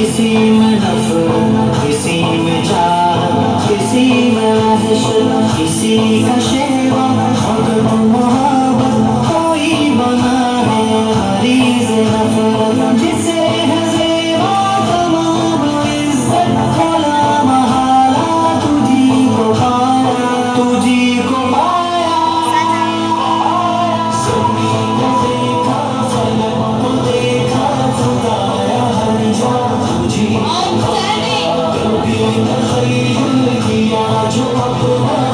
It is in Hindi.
किसी में नफरत, किसी में चाहत, किसी में वहशत, किसी का शेवा और मोहब्बत। कोई बना है मरीज नफरत, जिसे है ज़ेबा तमाम इज़्ज़त। खुला महाला तुझी को पाया, तुझी को पाया। ज़मीन को देखा, फलक को देखा, खुदाया हर जा तुझी को पाया। कभी तख़य्युल किया जो अपना